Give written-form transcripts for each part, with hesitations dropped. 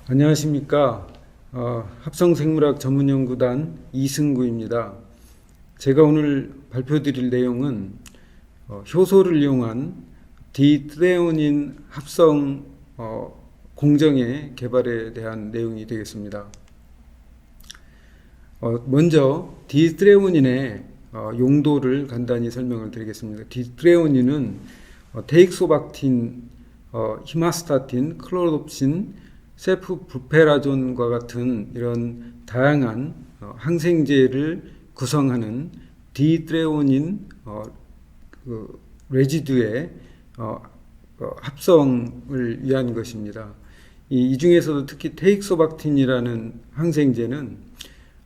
안녕하십니까. 합성생물학 전문연구단 이승구입니다. 제가 오늘 발표드릴 내용은 효소를 이용한 디트레오닌 합성 공정의 개발에 대한 내용이 되겠습니다. 먼저 디트레오닌의 용도를 간단히 설명을 드리겠습니다. 디트레오닌은 테익소박틴, 히마스타틴, 클로롭신, 세프부페라존과 같은 이런 다양한 항생제를 구성하는 디트레오닌 레지두의 합성을 위한 것입니다. 이 중에서도 특히 테익소박틴이라는 항생제는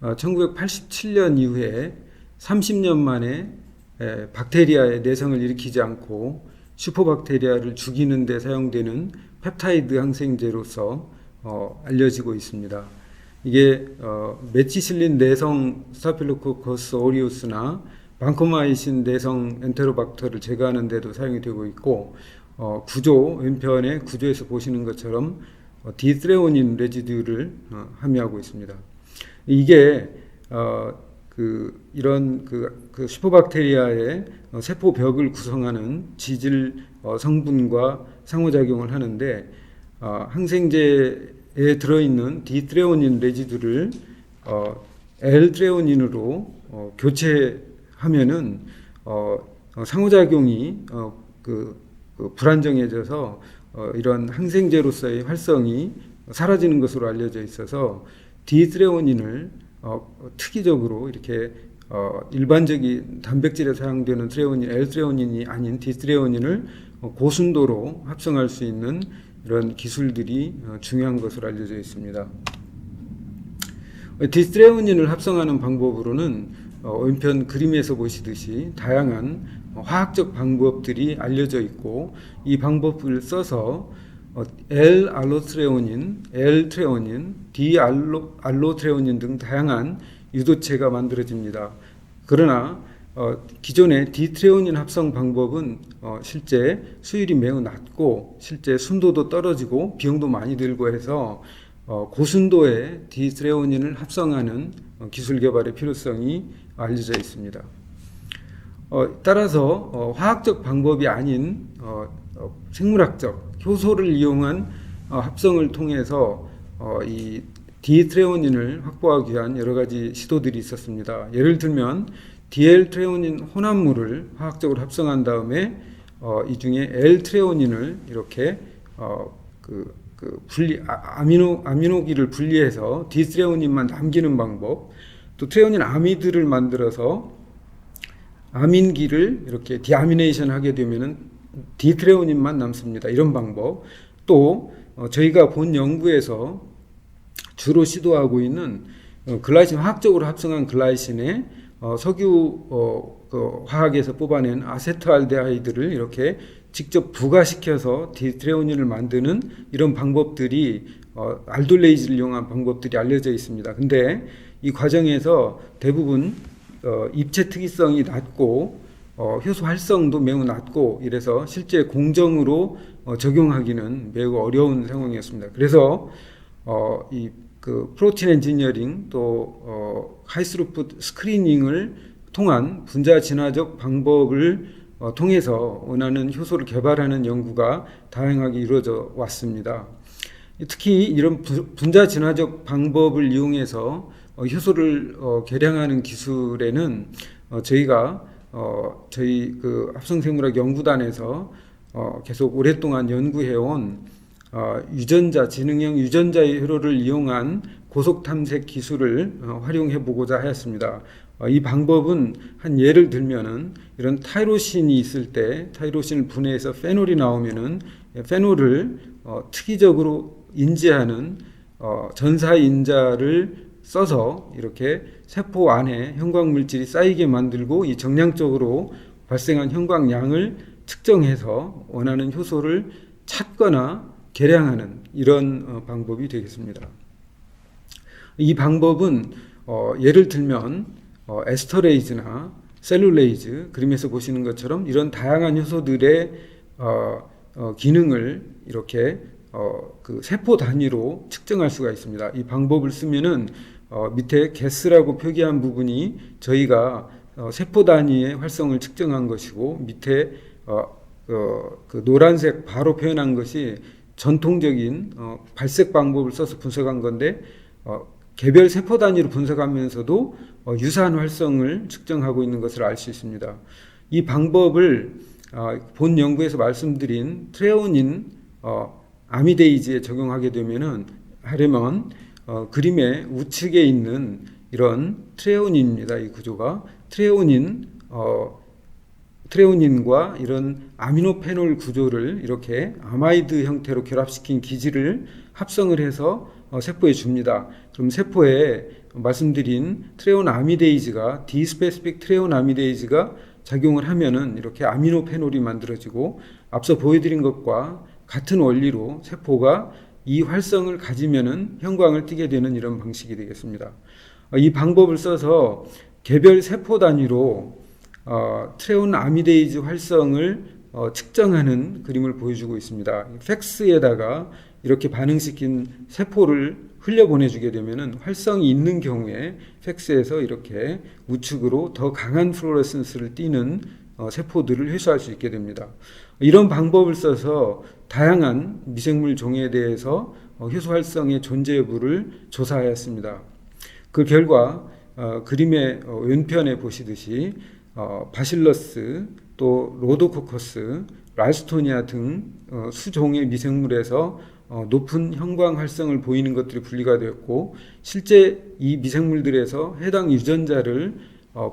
1987년 이후에 30년 만에 박테리아의 내성을 일으키지 않고 슈퍼박테리아를 죽이는 데 사용되는 펩타이드 항생제로서 알려지고 있습니다. 이게 메치실린 내성 스타필로코커스 오리우스나 방코마이신 내성 엔테로박터를 제거하는 데도 사용이 되고 있고, 왼편의 구조에서 보시는 것처럼 디트레오닌 레지듀를 함유하고 있습니다. 이게 이런 슈퍼박테리아의 세포벽을 구성하는 지질 성분과 상호작용을 하는데, 항생제에 들어있는 디트레오닌 레지두를 L트레오닌으로 교체하면은 상호작용이 불안정해져서 이런 항생제로서의 활성이 사라지는 것으로 알려져 있어서 디트레오닌을 특이적으로 이렇게 일반적인 단백질에 사용되는 트레오닌, L트레오닌이 아닌 디트레오닌을 고순도로 합성할 수 있는 이런 기술들이 중요한 것으로 알려져 있습니다. 디트레오닌을 합성하는 방법으로는 왼편 그림에서 보시듯이 다양한 화학적 방법들이 알려져 있고, 이 방법을 써서 L-알로트레오닌, L-트레오닌, D-알로트레오닌 등 다양한 유도체가 만들어집니다. 그러나 기존의 디트레오닌 합성 방법은 실제 수율이 매우 낮고 실제 순도도 떨어지고 비용도 많이 들고 해서 고순도의 디트레오닌을 합성하는 기술 개발의 필요성이 알려져 있습니다. 따라서 화학적 방법이 아닌 생물학적 효소를 이용한 합성을 통해서 이 디트레오닌을 확보하기 위한 여러 가지 시도들이 있었습니다. 예를 들면 DL-트레오닌 혼합물을 화학적으로 합성한 다음에 이 중에 L-트레오닌을 이렇게 아미노기를 분리해서 디트레오닌만 남기는 방법, 또 트레오닌 아미드를 만들어서 아민기를 이렇게 디아미네이션 하게 되면은 디트레오닌만 남습니다. 이런 방법. 또 저희가 본 연구에서 주로 시도하고 있는 글라이신, 화학적으로 합성한 글라이신에 석유 화학에서 뽑아낸 아세트알데하이드를 이렇게 직접 부가시켜서 디트레오닌을 만드는 이런 방법들이 알돌레이즈를 이용한 방법들이 알려져 있습니다. 근데 이 과정에서 대부분 입체 특이성이 낮고 효소 활성도 매우 낮고 이래서 실제 공정으로 적용하기는 매우 어려운 상황이었습니다. 그래서 프로틴 엔지니어링 또 하이스루풋 스크리닝을 통한 분자 진화적 방법을 통해서 원하는 효소를 개발하는 연구가 다양하게 이루어져 왔습니다. 특히 이런 분자 진화적 방법을 이용해서 효소를 개량하는 기술에는 저희가 저희 합성생물학 연구단에서 계속 오랫동안 연구해온 유전자, 지능형 유전자의 회로를 이용한 고속 탐색 기술을 활용해 보고자 하였습니다. 이 방법은 한 예를 들면은 이런 타이로신이 있을 때 타이로신을 분해해서 페놀이 나오면은 페놀을 특이적으로 인지하는 전사인자를 써서 이렇게 세포 안에 형광 물질이 쌓이게 만들고 이 정량적으로 발생한 형광량을 측정해서 원하는 효소를 찾거나 개량하는 이런 방법이 되겠습니다. 이 방법은 예를 들면 에스터레이즈나 셀룰레이즈, 그림에서 보시는 것처럼 이런 다양한 효소들의 기능을 이렇게 그 세포 단위로 측정할 수가 있습니다. 이 방법을 쓰면은 밑에 게스라고 표기한 부분이 저희가 세포 단위의 활성을 측정한 것이고, 밑에 그 노란색 바로 표현한 것이 전통적인 발색 방법을 써서 분석한 건데, 개별 세포 단위로 분석하면서도 유사한 활성을 측정하고 있는 것을 알 수 있습니다. 이 방법을 본 연구에서 말씀드린 트레오닌 아미데이즈에 적용하게 하려면 그림의 우측에 있는 이런 트레오닌입니다. 이 구조가 트레오닌과 이런 아미노페놀 구조를 이렇게 아마이드 형태로 결합시킨 기질을 합성을 해서 세포에 줍니다. 그럼 세포에 말씀드린 트레온 아미데이즈가 디스페시픽 트레온 아미데이즈가 작용을 하면은 이렇게 아미노페놀이 만들어지고, 앞서 보여드린 것과 같은 원리로 세포가 이 활성을 가지면은 형광을 띠게 되는 이런 방식이 되겠습니다. 이 방법을 써서 개별 세포 단위로 트레온 아미데이즈 활성을 측정하는 그림을 보여주고 있습니다. 팩스에다가 이렇게 반응시킨 세포를 흘려보내주게 되면은 활성이 있는 경우에 팩스에서 이렇게 우측으로 더 강한 플로레센스를 띠는 세포들을 회수할 수 있게 됩니다. 이런 방법을 써서 다양한 미생물 종에 대해서 효소 활성의 존재 여부를 조사하였습니다. 그 결과 그림의 왼편에 보시듯이 바실러스, 또 로도코커스, 랄스토니아 등 수종의 미생물에서 높은 형광 활성을 보이는 것들이 분리가 되었고, 실제 이 미생물들에서 해당 유전자를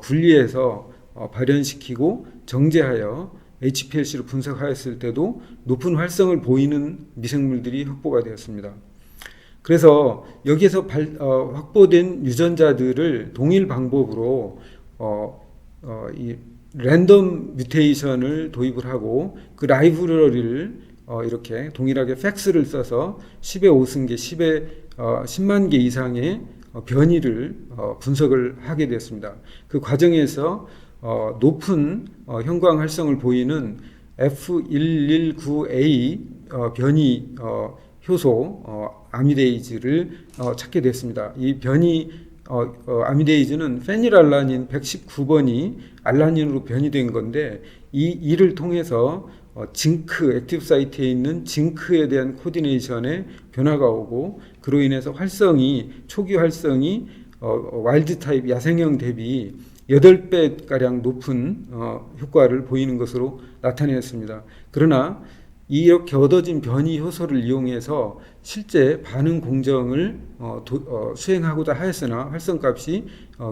분리해서 발현시키고 정제하여 HPLC로 분석하였을 때도 높은 활성을 보이는 미생물들이 확보가 되었습니다. 그래서 여기에서 확보된 유전자들을 동일 방법으로 이 랜덤 뮤테이션을 도입을 하고, 그 라이브러리를 이렇게 동일하게 팩스를 써서 10의 5승계, 10만 개 이상의 변이를 분석을 하게 되었습니다. 그 과정에서 높은 형광 활성을 보이는 F119A 변이 효소 아미데이즈를 찾게 됐습니다. 이 변이 아미데이즈는 페닐알라닌 119번이 알라닌으로 변이된 건데, 이를 통해서 징크 액티브 사이트에 있는 징크에 대한 코디네이션에 변화가 오고, 그로 인해서 초기 활성이 와일드 타입 야생형 대비 8배가량 높은 효과를 보이는 것으로 나타냈습니다. 그러나 이렇게 얻어진 변이 효소를 이용해서 실제 반응 공정을 수행하고자 하였으나 활성값이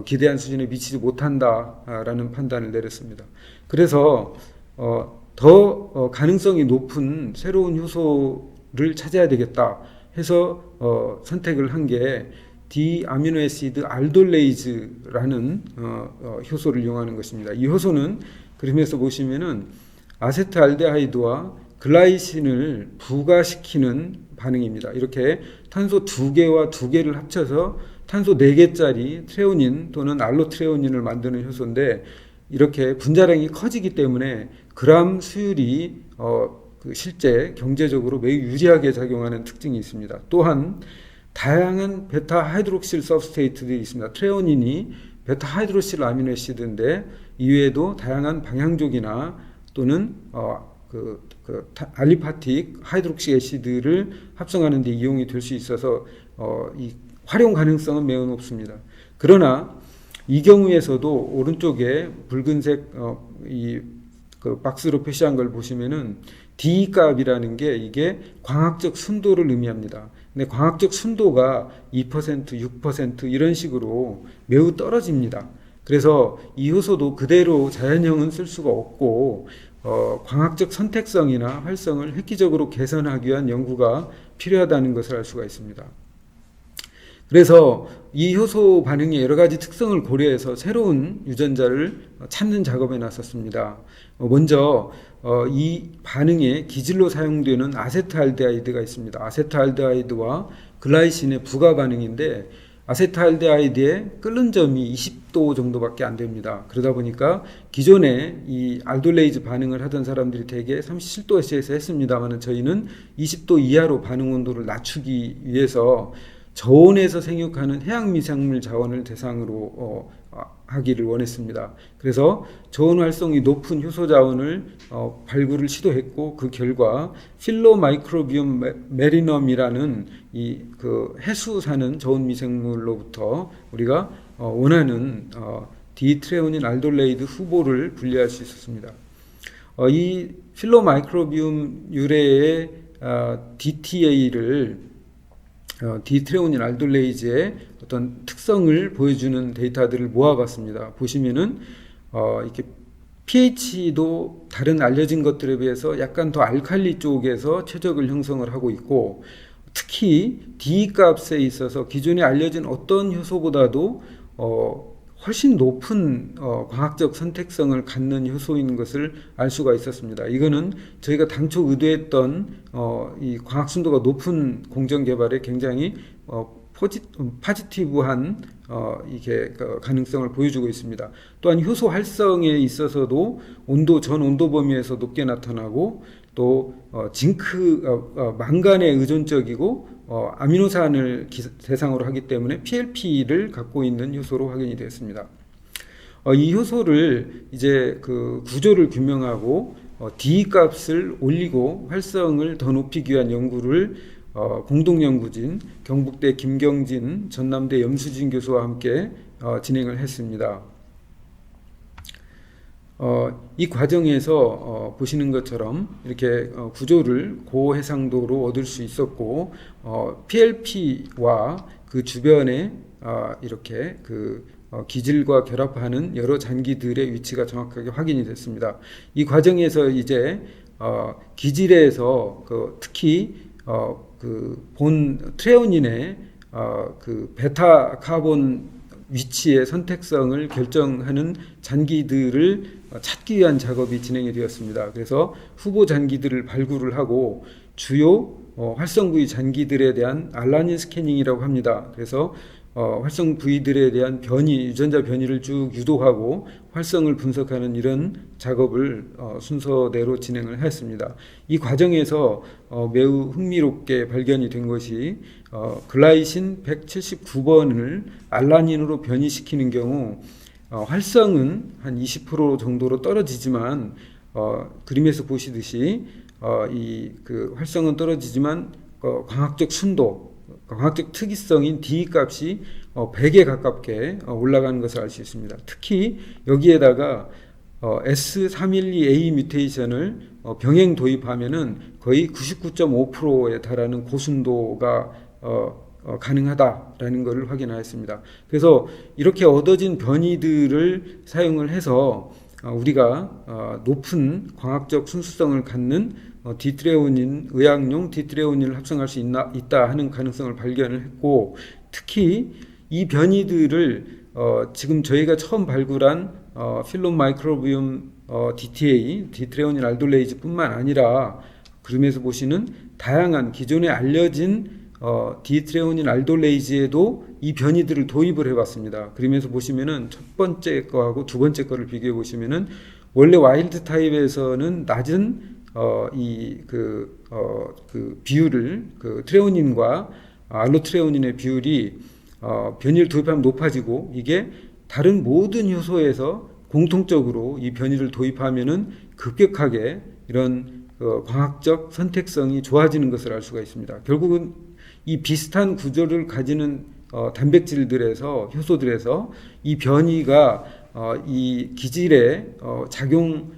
기대한 수준에 미치지 못한다라는 판단을 내렸습니다. 그래서 더 가능성이 높은 새로운 효소를 찾아야 되겠다 해서 선택을 한 게 디아미노애시드 알돌레이즈라는 효소를 이용하는 것입니다. 이 효소는 그림에서 보시면은 아세트알데하이드와 글라이신을 부가시키는 반응입니다. 이렇게 탄소 2개와 2개를 합쳐서 탄소 4개짜리 트레오닌 또는 알로트레오닌을 만드는 효소인데, 이렇게 분자량이 커지기 때문에 그람 수율이 실제 경제적으로 매우 유리하게 작용하는 특징이 있습니다. 또한 다양한 베타 하이드록실 서브스트레이트들이 있습니다. 트레오닌이 베타 하이드록실 아미노애시드인데, 이외에도 다양한 방향족이나 또는 알리파틱 하이드록시 애시드를 합성하는 데 이용이 될 수 있어서 이 활용 가능성은 매우 높습니다. 그러나 이 경우에서도 오른쪽에 붉은색 그 박스로 표시한 걸 보시면은 D 값이라는 게 이게 광학적 순도를 의미합니다. 근데 광학적 순도가 2%, 6% 이런 식으로 매우 떨어집니다. 그래서 이 효소도 그대로 자연형은 쓸 수가 없고, 광학적 선택성이나 활성을 획기적으로 개선하기 위한 연구가 필요하다는 것을 알 수가 있습니다. 그래서 이 효소 반응의 여러 가지 특성을 고려해서 새로운 유전자를 찾는 작업에 나섰습니다. 먼저 이 반응의 기질로 사용되는 아세트알데하이드가 있습니다. 아세트알데하이드와 글라이신의 부가 반응인데, 아세트알데하이드의 끓는 점이 20도 정도밖에 안 됩니다. 그러다 보니까 기존에 이 알돌레이즈 반응을 하던 사람들이 대개 37도에서 했습니다만 저희는 20도 이하로 반응 온도를 낮추기 위해서 저온에서 생육하는 해양 미생물 자원을 대상으로 하기를 원했습니다. 그래서 저온 활성이 높은 효소 자원을 발굴을 시도했고 그 결과 필로마이크로비움 메리넘이라는 이 그 해수 사는 저온 미생물로부터 우리가 원하는 디트레오닌 알돌레이드 후보를 분리할 수 있었습니다. 이 필로마이크로비움 유래의 DTA를 디트레오닌 알돌레이즈의 어떤 특성을 보여주는 데이터들을 모아봤습니다. 보시면은 이렇게 pH도 다른 알려진 것들에 비해서 약간 더 알칼리 쪽에서 최적을 형성을 하고 있고, 특히 D 값에 있어서 기존에 알려진 어떤 효소보다도 훨씬 높은 광학적 선택성을 갖는 효소인 것을 알 수가 있었습니다. 이거는 저희가 당초 의도했던 이 광학 순도가 높은 공정 개발에 굉장히 파지티브한 이게 가능성을 보여주고 있습니다. 또한 효소 활성에 있어서도 전 온도 범위에서 높게 나타나고, 또 징크 망간에 의존적이고 아미노산을 대상으로 하기 때문에 PLP를 갖고 있는 효소로 확인이 되었습니다. 이 효소를 이제 그 구조를 규명하고 D 값을 올리고 활성을 더 높이기 위한 연구를 공동연구진 경북대 김경진, 전남대 염수진 교수와 함께 진행을 했습니다. 이 과정에서 보시는 것처럼 이렇게 구조를 고해상도로 얻을 수 있었고, PLP와 그 주변에 이렇게 그 기질과 결합하는 여러 잔기들의 위치가 정확하게 확인이 됐습니다. 이 과정에서 이제 기질에서 특히 그 본 트레오닌의 그 베타 카본 위치의 선택성을 결정하는 잔기들을 찾기 위한 작업이 진행이 되었습니다. 그래서 후보 잔기들을 발굴을 하고 주요 활성 부위 잔기들에 대한 알라닌 스캐닝이라고 합니다. 그래서 활성 부위들에 대한 변이, 유전자 변이를 쭉 유도하고 활성을 분석하는 이런 작업을 순서대로 진행을 했습니다. 이 과정에서 매우 흥미롭게 발견이 된 것이 글라이신 179번을 알라닌으로 변이시키는 경우 활성은 한 20% 정도로 떨어지지만 그림에서 보시듯이 이 그 활성은 떨어지지만 광학적 순도, 광학적 특이성인 D 값이 100에 가깝게 올라가는 것을 알 수 있습니다. 특히 여기에다가 S312A 뮤테이션을 병행 도입하면은 거의 99.5%에 달하는 고순도가 가능하다라는 것을 확인하였습니다. 그래서 이렇게 얻어진 변이들을 사용을 해서 우리가 높은 광학적 순수성을 갖는 디트레오닌, 의학용 디트레오닌을 합성할 수 있다 하는 가능성을 발견을 했고, 특히 이 변이들을 지금 저희가 처음 발굴한 필로마이크로비움 DTA, 디트레오닌 알돌레이즈 뿐만 아니라 그림에서 보시는 다양한 기존에 알려진 디트레오닌 알돌레이즈에도 이 변이들을 도입을 해봤습니다. 그림에서 보시면은 첫 번째 거하고 두 번째 거를 비교해 보시면은 원래 와일드 타입에서는 낮은 그 비율을 그 트레오닌과 알로트레오닌의 비율이 변이를 도입하면 높아지고, 이게 다른 모든 효소에서 공통적으로 이 변이를 도입하면은 급격하게 이런 광학적 선택성이 좋아지는 것을 알 수가 있습니다. 결국은 이 비슷한 구조를 가지는 단백질들에서, 효소들에서 이 변이가 이 기질의 작용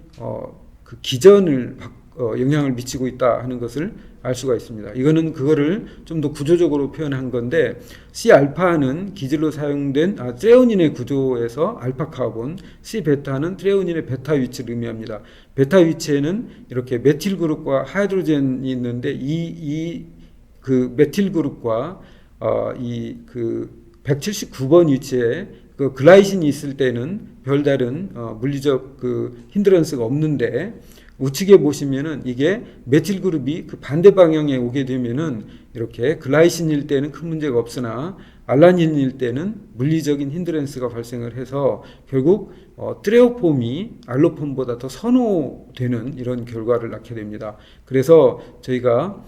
그 기전을 영향을 미치고 있다 하는 것을 알 수가 있습니다. 이거는 그거를 좀 더 구조적으로 표현한 건데, C알파는 기질로 사용된 트레오닌의 구조에서 알파 카본, C베타는 트레오닌의 베타 위치를 의미합니다. 베타 위치에는 이렇게 메틸 그룹과 하이드로젠이 있는데 이 그 메틸 그룹과 이 그 179번 위치에 그 글라이신이 있을 때는 별다른 물리적 그 힌드런스가 없는데, 우측에 보시면은 이게 메틸 그룹이 그 반대 방향에 오게 되면은 이렇게 글라이신일 때는 큰 문제가 없으나 알라닌일 때는 물리적인 힌드런스가 발생을 해서 결국 트레오폼이 알로폼보다 더 선호되는 이런 결과를 낳게 됩니다. 그래서 저희가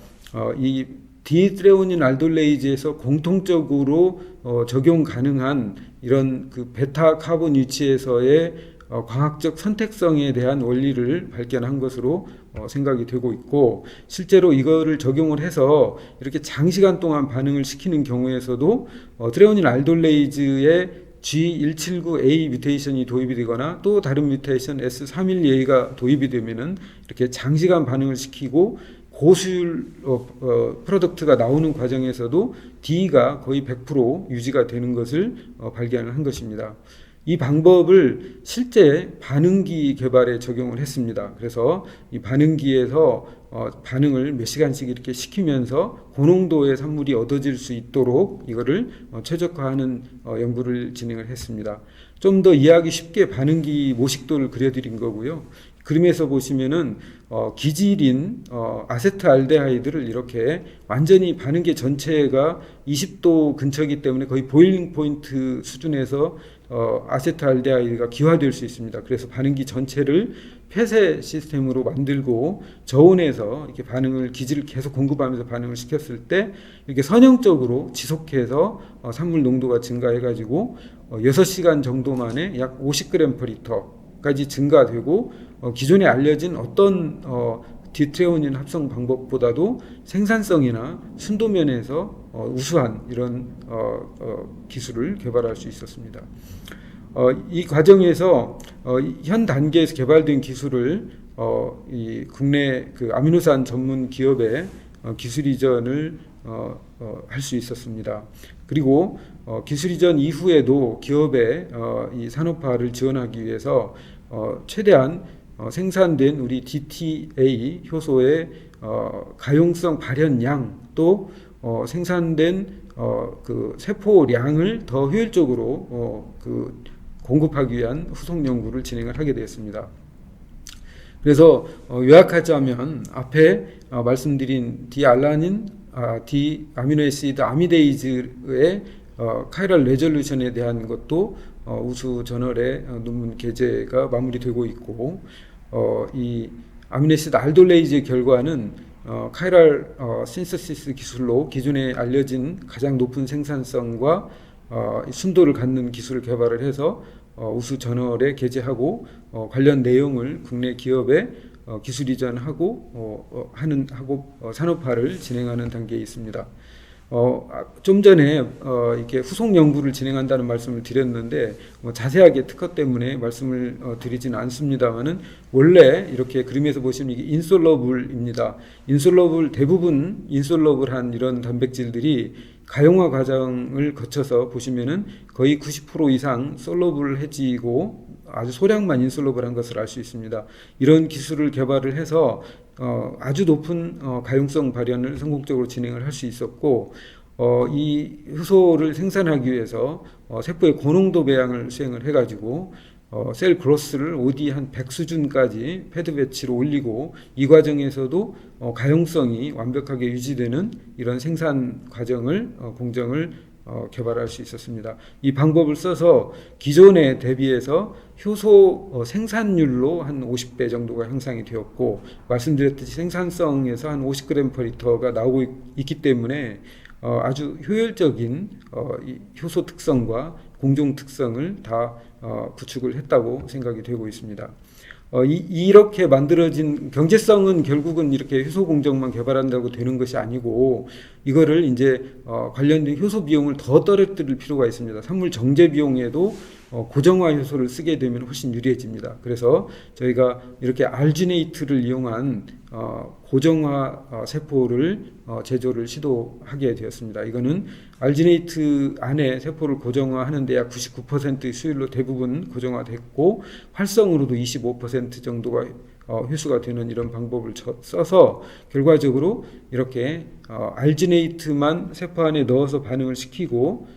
이 디트레오닌 알돌레이즈에서 공통적으로 적용 가능한 이런 그 베타 카본 위치에서의 과학적 선택성에 대한 원리를 발견한 것으로 생각이 되고 있고, 실제로 이거를 적용을 해서 이렇게 장시간 동안 반응을 시키는 경우에서도 트레오닌 알돌레이즈의 G179A 뮤테이션이 도입이 되거나 또 다른 뮤테이션 S312A가 도입이 되면은 이렇게 장시간 반응을 시키고 고수율 프로덕트가 나오는 과정에서도 D가 거의 100% 유지가 되는 것을 발견을 한 것입니다. 이 방법을 실제 반응기 개발에 적용을 했습니다. 그래서 이 반응기에서 반응을 몇 시간씩 이렇게 시키면서 고농도의 산물이 얻어질 수 있도록 이거를 최적화하는 연구를 진행을 했습니다. 좀 더 이해하기 쉽게 반응기 모식도를 그려드린 거고요. 그림에서 보시면은 기질인 아세트알데하이드를 이렇게 완전히 반응기 전체가 20도 근처이기 때문에 거의 보일링 포인트 수준에서 아세트알데하이드가 기화될 수 있습니다. 그래서 반응기 전체를 폐쇄 시스템으로 만들고 저온에서 이렇게 반응을 기질을 계속 공급하면서 반응을 시켰을 때 이렇게 선형적으로 지속해서 산물 농도가 증가해가지고 6시간 정도 만에 약 50g/L까지 증가되고 기존에 알려진 어떤 디트레오닌 합성 방법보다도 생산성이나 순도 면에서 우수한 이런 기술을 개발할 수 있었습니다. 이 과정에서 현 단계에서 개발된 기술을 이 국내 그 아미노산 전문 기업에 기술 이전을 할 수 있었습니다. 그리고 기술 이전 이후에도 기업의 이 산업화를 지원하기 위해서 최대한 생산된 우리 DTA 효소의 가용성 발현량 또 생산된 그 세포량을 더 효율적으로 그 공급하기 위한 후속 연구를 진행을 하게 되었습니다. 그래서 요약하자면 앞에 말씀드린 디알라닌, 디아미노애시드 아미데이즈의 카이럴 레졸루션에 대한 것도 우수 저널의 논문 게재가 마무리되고 있고, 이 아미노애시드 알돌레이즈의 결과는 카이럴 신서시스 기술로 기존에 알려진 가장 높은 생산성과 순도를 갖는 기술을 개발을 해서 우수 저널에 게재하고 관련 내용을 국내 기업에 기술 이전하고 산업화를 진행하는 단계에 있습니다. 좀 전에 이렇게 후속 연구를 진행한다는 말씀을 드렸는데 자세하게 특허 때문에 말씀을 드리지는 않습니다만은 원래 이렇게 그림에서 보시면 이게 인솔러블입니다. 대부분 인솔러블한 이런 단백질들이 가용화 과정을 거쳐서 보시면은 거의 90% 이상 솔러블해지고 아주 소량만 인솔러블한 것을 알 수 있습니다. 이런 기술을 개발을 해서 아주 높은 가용성 발현을 성공적으로 진행을 할 수 있었고, 이 효소를 생산하기 위해서 세포의 고농도 배양을 수행을 해가지고 셀 그로스를 OD 한 100 수준까지 패드 배치로 올리고, 이 과정에서도 가용성이 완벽하게 유지되는 이런 생산 과정을 공정을 개발할 수 있었습니다. 이 방법을 써서 기존에 대비해서 효소 생산율로 한 50배 정도가 향상이 되었고, 말씀드렸듯이 생산성에서 한 50g/L가 나오고 있기 때문에 아주 효율적인 이 효소 특성과 공정 특성을 다 구축을 했다고 생각이 되고 있습니다. 이렇게 만들어진 경제성은 결국은 이렇게 효소 공정만 개발한다고 되는 것이 아니고, 이거를 이제 관련된 효소 비용을 더 떨어뜨릴 필요가 있습니다. 산물 정제 비용에도 고정화 효소를 쓰게 되면 훨씬 유리해집니다. 그래서 저희가 이렇게 알지네이트를 이용한 고정화 세포를 제조를 시도하게 되었습니다. 이거는 알지네이트 안에 세포를 고정화하는데 약 99%의 수율로 대부분 고정화됐고, 활성으로도 25% 정도가 회수가 되는 이런 방법을 써서 결과적으로 이렇게 알지네이트만 세포 안에 넣어서 반응을 시키고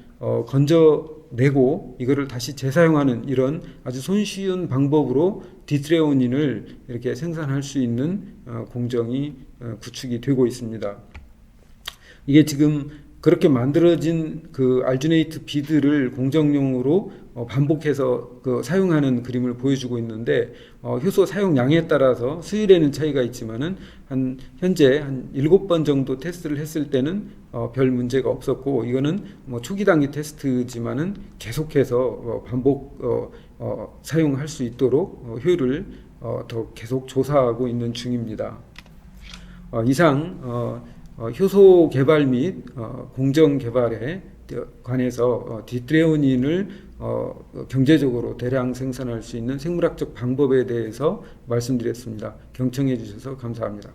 건져내고 이거를 다시 재사용하는 이런 아주 손쉬운 방법으로 디트레오닌을 이렇게 생산할 수 있는 공정이 구축이 되고 있습니다. 이게 지금 그렇게 만들어진 그 알주네이트 비드를 공정용으로 반복해서 그 사용하는 그림을 보여주고 있는데 효소 사용량에 따라서 수율에는 차이가 있지만은 현재 한 7번 정도 테스트를 했을 때는 별 문제가 없었고, 이거는 뭐 초기 단계 테스트지만은 계속해서 반복 사용할 수 있도록 효율을 더 계속 조사하고 있는 중입니다. 이상 효소 개발 및 공정 개발에 관해서 디트레오닌을 경제적으로 대량 생산할 수 있는 생물학적 방법에 대해서 말씀드렸습니다. 경청해 주셔서 감사합니다.